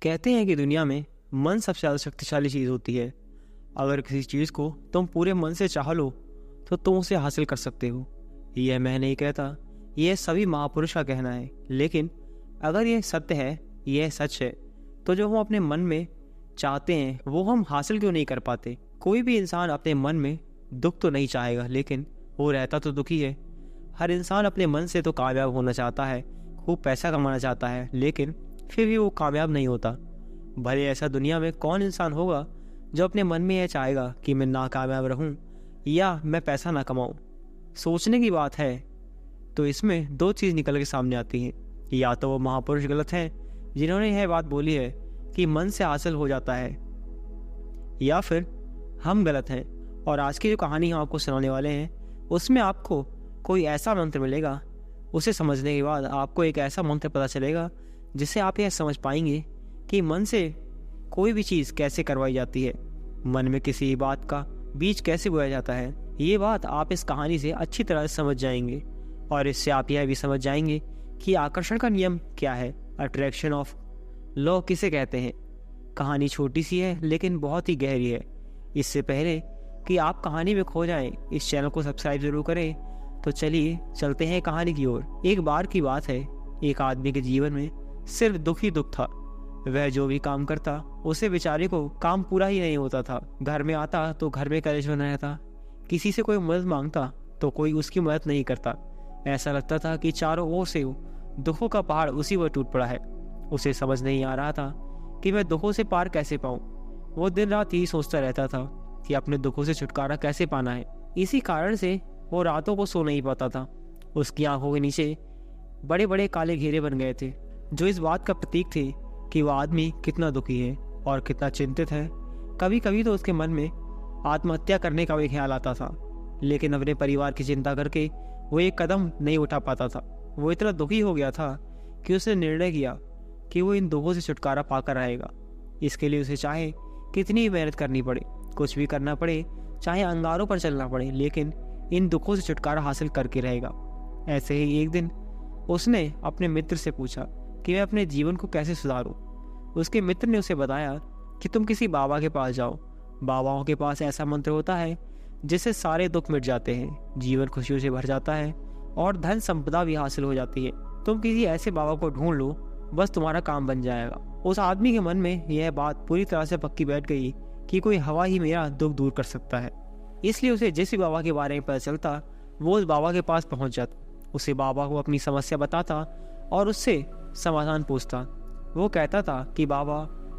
कहते हैं कि दुनिया में मन सबसे ज़्यादा शक्तिशाली चीज़ होती है। अगर किसी चीज़ को तुम पूरे मन से चाह लो तो तुम उसे हासिल कर सकते हो। यह मैं नहीं कहता, यह सभी महापुरुष का कहना है। लेकिन अगर यह सत्य है, यह सच है, तो जो हम अपने मन में चाहते हैं वो हम हासिल क्यों नहीं कर पाते। कोई भी इंसान अपने मन में दुख तो नहीं चाहेगा, लेकिन वो रहता तो दुखी है। हर इंसान अपने मन से तो कामयाब होना चाहता है, खूब पैसा कमाना चाहता है, लेकिन फिर भी वो कामयाब नहीं होता। भले ऐसा दुनिया में कौन इंसान होगा जो अपने मन में यह चाहेगा कि मैं नाकामयाब रहूं या मैं पैसा ना कमाऊं। सोचने की बात है तो इसमें दो चीज़ निकल के सामने आती हैं। या तो वो महापुरुष गलत हैं जिन्होंने यह बात बोली है कि मन से हासिल हो जाता है, या फिर हम गलत हैं। और आज की जो कहानी हम आपको सुनाने वाले हैं उसमें आपको कोई ऐसा मंत्र मिलेगा, उसे समझने के बाद आपको एक ऐसा मंत्र पता चलेगा जिससे आप यह समझ पाएंगे कि मन से कोई भी चीज़ कैसे करवाई जाती है, मन में किसी बात का बीज कैसे बोया जाता है। ये बात आप इस कहानी से अच्छी तरह से समझ जाएंगे और इससे आप यह भी समझ जाएंगे कि आकर्षण का नियम क्या है, अट्रैक्शन ऑफ लॉ किसे कहते हैं। कहानी छोटी सी है लेकिन बहुत ही गहरी है। इससे पहले कि आप कहानी में खो जाएं, इस चैनल को सब्सक्राइब जरूर करें। तो चलिए चलते हैं कहानी की ओर। एक बार की बात है, एक आदमी के जीवन में सिर्फ दुख ही दुख था। वह जो भी काम करता उसे बेचारे को काम पूरा ही नहीं होता था। घर में आता तो घर में कलेश बना रहता, किसी से कोई मदद मांगता तो कोई उसकी मदद नहीं करता। ऐसा लगता था कि चारों ओर से दुखों का पहाड़ उसी पर टूट पड़ा है। उसे समझ नहीं आ रहा था कि मैं दुखों से पार कैसे पाऊं। वो दिन रात यही सोचता रहता था कि अपने दुखों से छुटकारा कैसे पाना है। इसी कारण से वो रातों को सो नहीं पाता था। उसकी आंखों के नीचे बड़े बड़े काले घेरे बन गए थे, जो इस बात का प्रतीक थे कि वह आदमी कितना दुखी है और कितना चिंतित है। कभी कभी तो उसके मन में आत्महत्या करने का भी ख्याल आता था, लेकिन अपने परिवार की चिंता करके वो एक कदम नहीं उठा पाता था। वो इतना दुखी हो गया था कि उसने निर्णय किया कि वो इन दुखों से छुटकारा पाकर रहेगा। इसके लिए उसे चाहे कितनी मेहनत करनी पड़े, कुछ भी करना पड़े, चाहे अंगारों पर चलना पड़े, लेकिन इन दुखों से छुटकारा हासिल करके रहेगा। ऐसे ही एक दिन उसने अपने मित्र से पूछा कि मैं अपने जीवन को कैसे सुधारूं। उसके मित्र ने उसे बताया कि तुम किसी बाबा के पास जाओ। बाबाओं के पास ऐसा मंत्र होता है जिससे सारे दुख मिट जाते हैं, जीवन खुशियों से भर जाता है और धन संपदा भी हासिल हो जाती है। तुम किसी ऐसे बाबा को ढूंढ लो, बस तुम्हारा काम बन जाएगा। उस आदमी के मन में यह बात पूरी तरह से पक्की बैठ गई कि कोई हवा ही मेरा दुख दूर कर सकता है। इसलिए उसे जिस भी बाबा के बारे में पता चलता वो उस बाबा के पास पहुंच जाता, उसे बाबा को अपनी समस्या बताता और उससे समाधान पूछता। वो कहता था कि बाबा,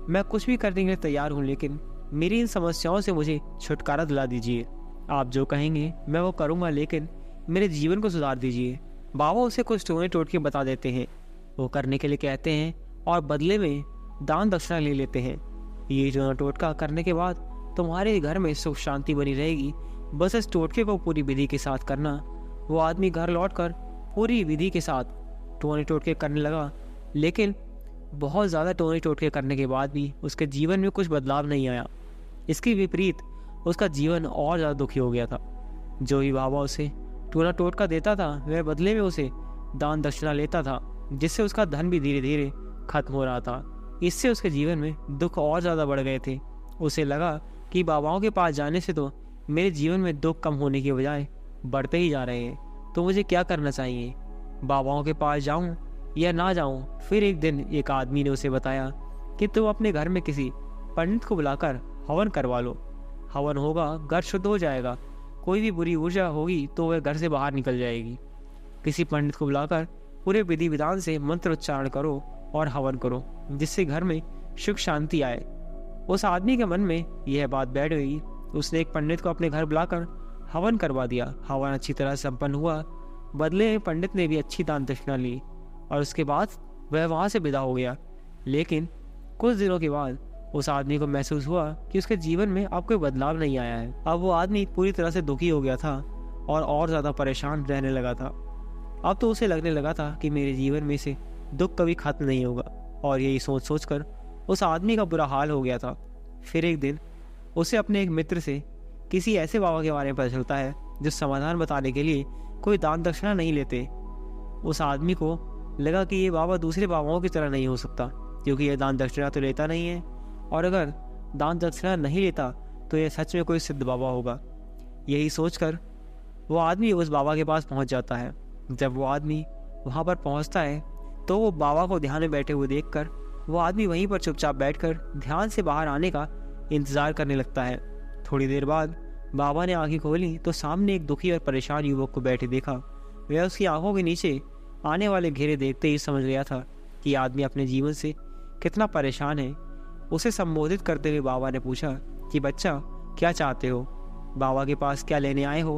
मैं कुछ भी करने के लिए तैयार हूँ, लेकिन मेरी इन समस्याओं से मुझे छुटकारा दिला दीजिए। आप जो कहेंगे मैं वो करूँगा, लेकिन मेरे जीवन को सुधार दीजिए। बाबा उसे कुछ टोने टोटके बता देते हैं, वो करने के लिए कहते हैं और बदले में दान दक्षिणा ले लेते हैं। ये टोना टोटका करने के बाद तुम्हारे घर में सुख शांति बनी रहेगी, बस इस टोटके को पूरी विधि के साथ करना। वो आदमी घर लौटकर पूरी विधि के साथ टोने टोटके करने लगा, लेकिन बहुत ज़्यादा टोने टोटके करने के बाद भी उसके जीवन में कुछ बदलाव नहीं आया। इसके विपरीत उसका जीवन और ज़्यादा दुखी हो गया था। जो ही बाबा उसे टोना टोटका देता था वह बदले में उसे दान दक्षिणा लेता था, जिससे उसका धन भी धीरे धीरे खत्म हो रहा था। इससे उसके जीवन में दुख और ज़्यादा बढ़ गए थे। उसे लगा कि बाबाओं के पास जाने से तो मेरे जीवन में दुख कम होने के बजाय बढ़ते ही जा रहे हैं, तो मुझे क्या करना चाहिए, बाबाओं के पास जाऊं या ना जाऊं। फिर एक दिन एक आदमी ने उसे बताया कि तुम अपने घर में किसी पंडित को बुलाकर हवन करवा लो। हवन होगा, घर शुद्ध हो जाएगा, कोई भी बुरी ऊर्जा होगी तो वह घर से बाहर निकल जाएगी। किसी पंडित को बुलाकर पूरे विधि विधान से मंत्र उच्चारण करो और हवन करो, जिससे घर में सुख शांति आए। उस आदमी के मन में यह बात बैठ गई। उसने एक पंडित को अपने घर बुलाकर हवन करवा दिया। हवन अच्छी तरह संपन्न हुआ। बदले में पंडित ने भी अच्छी दान दक्षिणा ली और उसके बाद वह वहाँ से विदा हो गया। लेकिन कुछ दिनों के बाद उस आदमी को महसूस हुआ कि उसके जीवन में अब कोई बदलाव नहीं आया है। अब वो आदमी पूरी तरह से दुखी हो गया था और ज़्यादा परेशान रहने लगा था। अब तो उसे लगने लगा था कि मेरे जीवन में से दुख कभी खत्म नहीं होगा, और यही सोच सोच कर उस आदमी का बुरा हाल हो गया था। फिर एक दिन उसे अपने एक मित्र से किसी ऐसे बाबा के बारे में पता चलता है जो समाधान बताने के लिए कोई दान दक्षिणा नहीं लेते। उस आदमी को लगा कि ये बाबा दूसरे बाबाओं की तरह नहीं हो सकता, क्योंकि यह दान दक्षिणा तो लेता नहीं है, और अगर दान दक्षिणा नहीं लेता तो यह सच में कोई सिद्ध बाबा होगा। यही सोचकर वो आदमी उस बाबा के पास पहुंच जाता है। जब वो आदमी वहां पर पहुंचता है तो वो बाबा को ध्यान में बैठे हुए देखकर वो आदमी वहीं पर चुपचाप बैठकर ध्यान से बाहर आने का इंतजार करने लगता है। थोड़ी देर बाद बाबा ने आंखें खोली तो सामने एक दुखी और परेशान युवक को बैठे देखा। वह उसकी आंखों के नीचे आने वाले घेरे देखते ही समझ गया था कि आदमी अपने जीवन से कितना परेशान है। उसे संबोधित करते हुए बाबा ने पूछा कि बच्चा, क्या चाहते हो? बाबा के पास क्या लेने आए हो?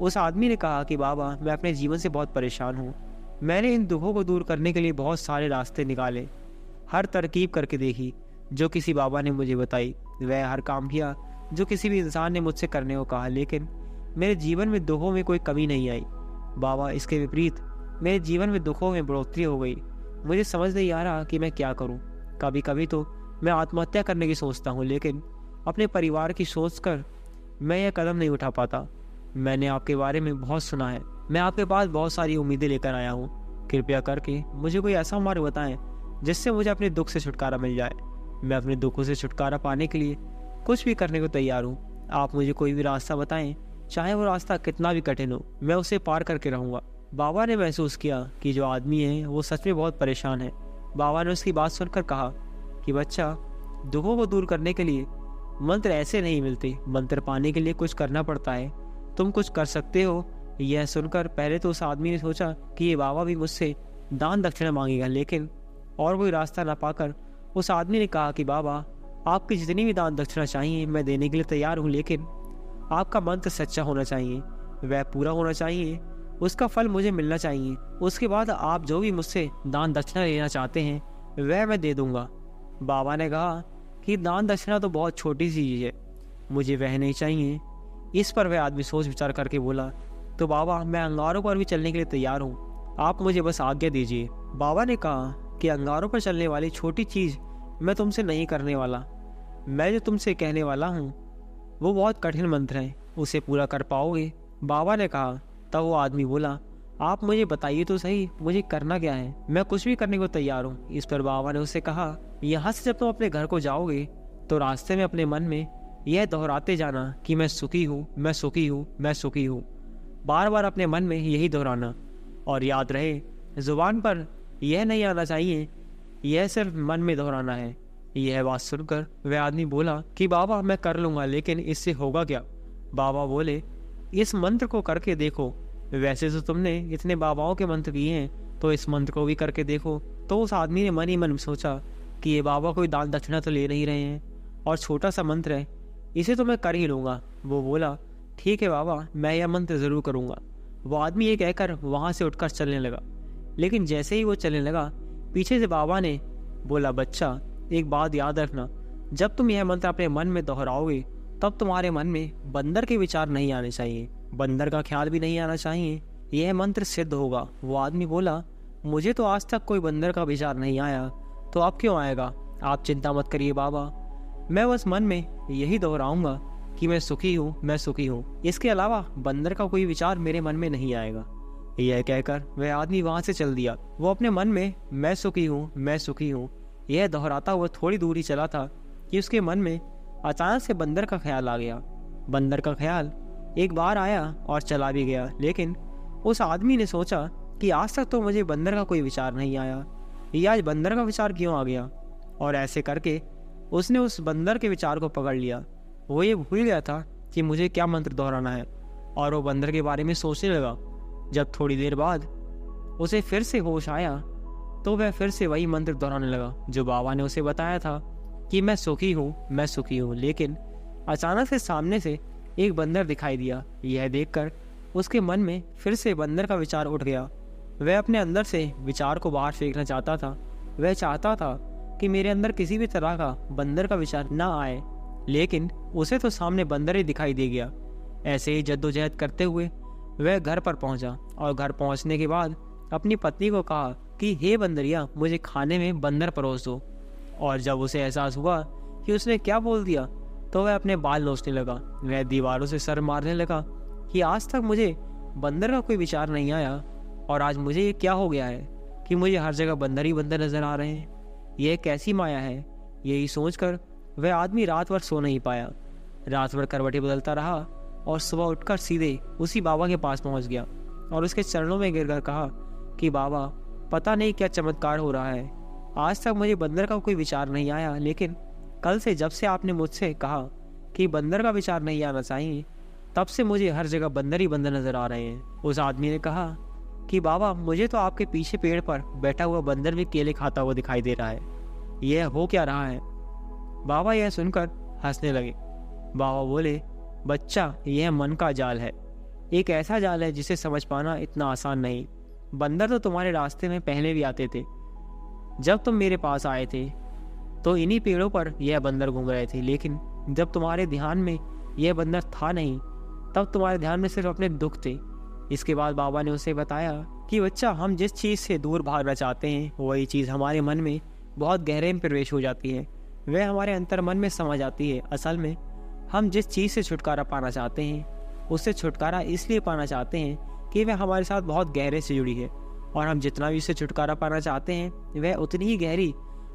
उस आदमी ने कहा कि बाबा, मैं अपने जीवन से बहुत परेशान हूँ। मैंने इन दुखों को दूर करने के लिए बहुत सारे रास्ते निकाले, हर तरकीब करके देखी जो किसी बाबा ने मुझे बताई। वह हर काम किया जो किसी भी इंसान ने मुझसे करने को कहा, लेकिन मेरे जीवन में दुखों में कोई कमी नहीं आई। बाबा, इसके विपरीत मेरे जीवन में दुखों में बढ़ोतरी हो गई। मुझे समझ नहीं आ रहा कि मैं क्या करूं। कभी कभी तो मैं आत्महत्या करने की सोचता हूं, लेकिन अपने परिवार की सोच कर मैं यह कदम नहीं उठा पाता। मैंने आपके बारे में बहुत सुना है। मैं आपके पास बहुत सारी उम्मीदें लेकर आया हूँ। कृपया करके मुझे कोई ऐसा मार्ग बताएं जिससे मुझे अपने दुख से छुटकारा मिल जाए। मैं अपने दुखों से छुटकारा पाने के लिए कुछ भी करने को तैयार हूँ। आप मुझे कोई भी रास्ता बताएं, चाहे वो रास्ता कितना भी कठिन हो, मैं उसे पार करके रहूँगा। बाबा ने महसूस किया कि जो आदमी है वो सच में बहुत परेशान है। बाबा ने उसकी बात सुनकर कहा कि बच्चा, दुखों को दूर करने के लिए मंत्र ऐसे नहीं मिलते। मंत्र पाने के लिए कुछ करना पड़ता है। तुम कुछ कर सकते हो। यह सुनकर पहले तो उस आदमी ने सोचा कि ये बाबा भी मुझसे दान दक्षिणा मांगेगा, लेकिन और कोई रास्ता ना पाकर उस आदमी ने कहा कि बाबा, आपकी जितनी भी दान दक्षिणा चाहिए मैं देने के लिए तैयार हूँ, लेकिन आपका मंत्र सच्चा होना चाहिए, वह पूरा होना चाहिए, उसका फल मुझे मिलना चाहिए। उसके बाद आप जो भी मुझसे दान दक्षिणा लेना चाहते हैं वह मैं दे दूंगा। बाबा ने कहा कि दान दक्षिणा तो बहुत छोटी सी चीज़ है, मुझे वह नहीं चाहिए। इस पर वह आदमी सोच विचार करके बोला, तो बाबा, मैं अंगारों पर भी चलने के लिए तैयार हूँ, आप मुझे बस आज्ञा दीजिए। बाबा ने कहा कि अंगारों पर चलने वाली छोटी चीज़ मैं तुमसे नहीं करने वाला। मैं जो तुमसे कहने वाला हूँ वो बहुत कठिन मंत्र है, उसे पूरा कर पाओगे? बाबा ने कहा। तब वो आदमी बोला, आप मुझे बताइए तो सही, मुझे करना क्या है? मैं कुछ भी करने को तैयार हूँ। इस पर बाबा ने उससे कहा, यहाँ से जब तुम अपने घर को जाओगे तो रास्ते में अपने मन में यह दोहराते जाना कि मैं सुखी हूँ, मैं सुखी हूँ, मैं सुखी हूँ। बार बार अपने मन में यही दोहराना, और याद रहे जुबान पर यह नहीं आना चाहिए, यह सिर्फ मन में दोहराना है। यह बात सुनकर वह आदमी बोला कि बाबा, मैं कर लूँगा, लेकिन इससे होगा क्या? बाबा बोले, इस मंत्र को करके देखो। वैसे तो तुमने इतने बाबाओं के मंत्र किए हैं, तो इस मंत्र को भी करके देखो। तो उस आदमी ने मन ही मन सोचा कि ये बाबा कोई दान दक्षिणा तो ले नहीं रहे हैं, और छोटा सा मंत्र है, इसे तो मैं कर ही लूँगा। वो बोला, ठीक है बाबा, मैं यह मंत्र ज़रूर करूँगा। वो आदमी ये कहकर वहाँ से उठकर चलने लगा, लेकिन जैसे ही वो चलने लगा पीछे से बाबा ने बोला, बच्चा, एक बात याद रखना, जब तुम यह मंत्र अपने मन में दोहराओगे तब तुम्हारे मन में बंदर के विचार नहीं आने चाहिए, बंदर का ख्याल भी नहीं आना चाहिए। यह मंत्र सिद्ध होगा। वो आदमी बोला, मुझे तो आज तक कोई बंदर का विचार नहीं आया, तो अब क्यों आएगा? आप चिंता मत करिए बाबा, मैं बस मन में यही दोहराऊंगा कि मैं सुखी हूँ, मैं सुखी हूँ। इसके अलावा बंदर का कोई विचार मेरे मन में नहीं आएगा। यह कहकर वह आदमी वहां से चल दिया। वो अपने मन में मैं सुखी हूँ, मैं सुखी हूँ यह दोहराता हुआ थोड़ी दूर ही चला था कि उसके मन में अचानक से बंदर का ख्याल आ गया। बंदर का ख्याल एक बार आया और चला भी गया, लेकिन उस आदमी ने सोचा कि आज तक तो मुझे बंदर का कोई विचार नहीं आया, ये आज बंदर का विचार क्यों आ गया? और ऐसे करके उसने उस बंदर के विचार को पकड़ लिया। वो ये भूल गया था कि मुझे क्या मंत्र दोहराना है, और वो बंदर के बारे में सोचने लगा। जब थोड़ी देर बाद उसे फिर से होश आया तो वह फिर से वही मंत्र दोहराने लगा जो बाबा ने उसे बताया था कि मैं सुखी हूँ, मैं सुखी हूँ। लेकिन अचानक से सामने से एक बंदर दिखाई दिया। यह देखकर उसके मन में फिर से बंदर का विचार उठ गया। वह अपने अंदर से विचार को बाहर फेंकना चाहता था। वह चाहता था कि मेरे अंदर किसी भी तरह का बंदर का विचार ना आए, लेकिन उसे तो सामने बंदर ही दिखाई दे गया। ऐसे ही जद्दोजहद करते हुए वह घर पर पहुंचा, और घर पहुंचने के बाद अपनी पत्नी को कहा कि हे बंदरिया, मुझे खाने में बंदर परोस दो। और जब उसे एहसास हुआ कि उसने क्या बोल दिया तो वह अपने बाल नोचने लगा। वह दीवारों से सर मारने लगा कि आज तक मुझे बंदर का कोई विचार नहीं आया, और आज मुझे ये क्या हो गया है कि मुझे हर जगह बंदर ही बंदर नजर आ रहे हैं। यह कैसी माया है। यही सोचकर वह आदमी रात भर सो नहीं पाया। रात भर करवटें बदलता रहा और सुबह उठकर सीधे उसी बाबा के पास पहुंच गया और उसके चरणों में गिरकर कहा कि बाबा, पता नहीं क्या चमत्कार हो रहा है। आज तक मुझे बंदर का कोई विचार नहीं आया, लेकिन कल से जब से आपने मुझसे कहा कि बंदर का विचार नहीं आना चाहिए, तब से मुझे हर जगह बंदर ही बंदर नजर आ रहे हैं। उस आदमी ने कहा कि बाबा, मुझे तो आपके पीछे पेड़ पर बैठा हुआ बंदर भी केले खाता हुआ दिखाई दे रहा है। यह हो क्या रहा है। बाबा यह सुनकर हंसने लगे। बाबा बोले, बच्चा, यह मन का जाल है। एक ऐसा जाल है जिसे समझ पाना इतना आसान नहीं। बंदर तो तुम्हारे रास्ते में पहले भी आते थे। जब तुम मेरे पास आए थे तो इन्हीं पेड़ों पर यह बंदर घूम रहे थे, लेकिन जब तुम्हारे ध्यान में यह बंदर था नहीं, तब तुम्हारे ध्यान में सिर्फ अपने दुख थे। इसके बाद बाबा ने उसे बताया कि बच्चा, हम जिस चीज़ से दूर भागना चाहते हैं वही चीज़ हमारे मन में बहुत गहरे में प्रवेश हो जाती है। वह हमारे अंतर मन में समा जाती है। असल में हम जिस चीज़ से छुटकारा पाना चाहते हैं उससे छुटकारा इसलिए पाना चाहते हैं कि वह हमारे साथ बहुत गहरे से जुड़ी है, और हम जितना भी उससे छुटकारा पाना चाहते हैं वह उतनी ही गहरी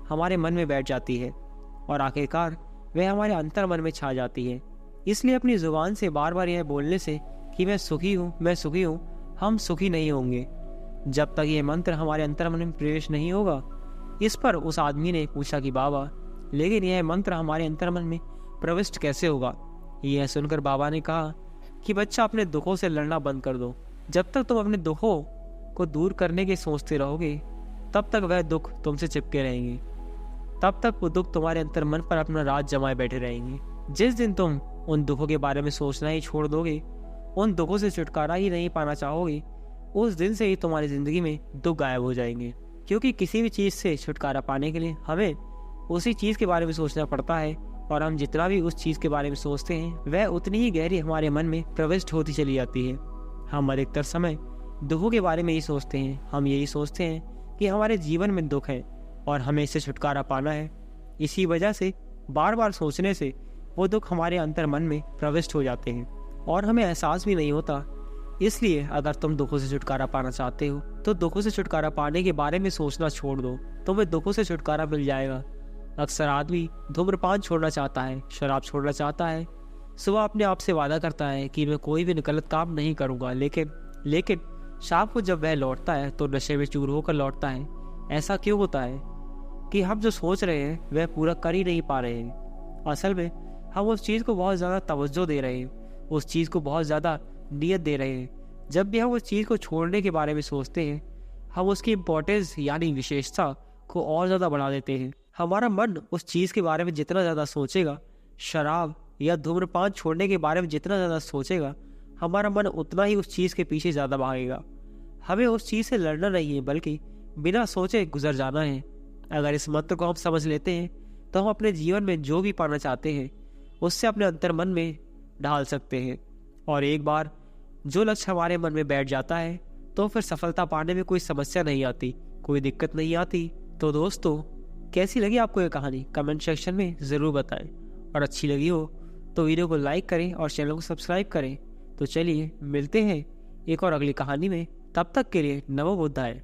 हमारे मन में बैठ जाती है और आखिरकार वह हमारे अंतर मन में छा जाती है। इसलिए अपनी जुबान से बार बार यह बोलने से कि मैं सुखी हूँ, हम सुखी नहीं होंगे जब तक यह मंत्र हमारे अंतर मन में प्रवेश नहीं होगा। इस पर उस आदमी ने पूछा कि बाबा, लेकिन यह मंत्र हमारे अंतर मन में प्रविष्ट कैसे होगा। यह सुनकर बाबा ने कहा कि बच्चा, अपने दुखों से लड़ना बंद कर दो। जब तक तुम अपने दुखों को दूर करने के सोचते रहोगे, तब तक वह दुख तुमसे चिपके रहेंगे। तब तक वो दुख तुम्हारे अंतर मन पर अपना राज जमाए बैठे रहेंगे। जिस दिन तुम उन दुखों के बारे में सोचना ही छोड़ दोगे, उन दुखों से छुटकारा ही नहीं पाना चाहोगे, उस दिन से ही तुम्हारी जिंदगी में दुख गायब हो जाएंगे। क्योंकि किसी भी चीज़ से छुटकारा पाने के लिए हमें उसी चीज़ के बारे में सोचना पड़ता है, और हम जितना भी उस चीज़ के बारे में सोचते हैं वह उतनी ही गहरी हमारे मन में प्रविष्ट होती चली जाती है। हम अधिकतर समय दुखों के बारे में ही सोचते हैं। हम यही सोचते हैं कि हमारे जीवन में दुख है और हमें इससे छुटकारा पाना है। इसी वजह से बार बार सोचने से वो दुख हमारे अंतर मन में प्रविष्ट हो जाते हैं और हमें एहसास भी नहीं होता। इसलिए अगर तुम दुखों से छुटकारा पाना चाहते हो तो दुखों से छुटकारा पाने के बारे में सोचना छोड़ दो, तुम्हें दुखों से छुटकारा मिल जाएगा। अक्सर आदमी धूम्रपान छोड़ना चाहता है, शराब छोड़ना चाहता है, सुबह अपने आप से वादा करता है कि मैं कोई भी गलत काम नहीं करूँगा, लेकिन शाम को जब वह लौटता है तो नशे में चूर होकर लौटता है। ऐसा क्यों होता है कि हम जो सोच रहे हैं वह पूरा कर ही नहीं पा रहे हैं। असल में हम उस चीज़ को बहुत ज़्यादा तवज्जो दे रहे हैं, उस चीज़ को बहुत ज़्यादा नियत दे रहे हैं। जब भी हम उस चीज़ को छोड़ने के बारे में सोचते हैं, हम उसकी इम्पोर्टेंस यानी विशेषता को और ज़्यादा बढ़ा देते हैं। हमारा मन उस चीज़ के बारे में जितना ज़्यादा सोचेगा, शराब या धूम्रपान छोड़ने के बारे में जितना ज़्यादा सोचेगा, हमारा मन उतना ही उस चीज़ के पीछे ज़्यादा भागेगा। हमें उस चीज़ से लड़ना नहीं है, बल्कि बिना सोचे गुजर जाना है। अगर इस मंत्र को हम समझ लेते हैं तो हम अपने जीवन में जो भी पाना चाहते हैं उससे अपने अंतर मन में ढाल सकते हैं। और एक बार जो लक्ष्य हमारे मन में बैठ जाता है तो फिर सफलता पाने में कोई समस्या नहीं आती, कोई दिक्कत नहीं आती। तो दोस्तों, कैसी लगी आपको ये कहानी कमेंट सेक्शन में ज़रूर बताएं, और अच्छी लगी हो तो वीडियो को लाइक करें और चैनल को सब्सक्राइब करें। तो चलिए मिलते हैं एक और अगली कहानी में। तब तक के लिए नमो बुद्धाय।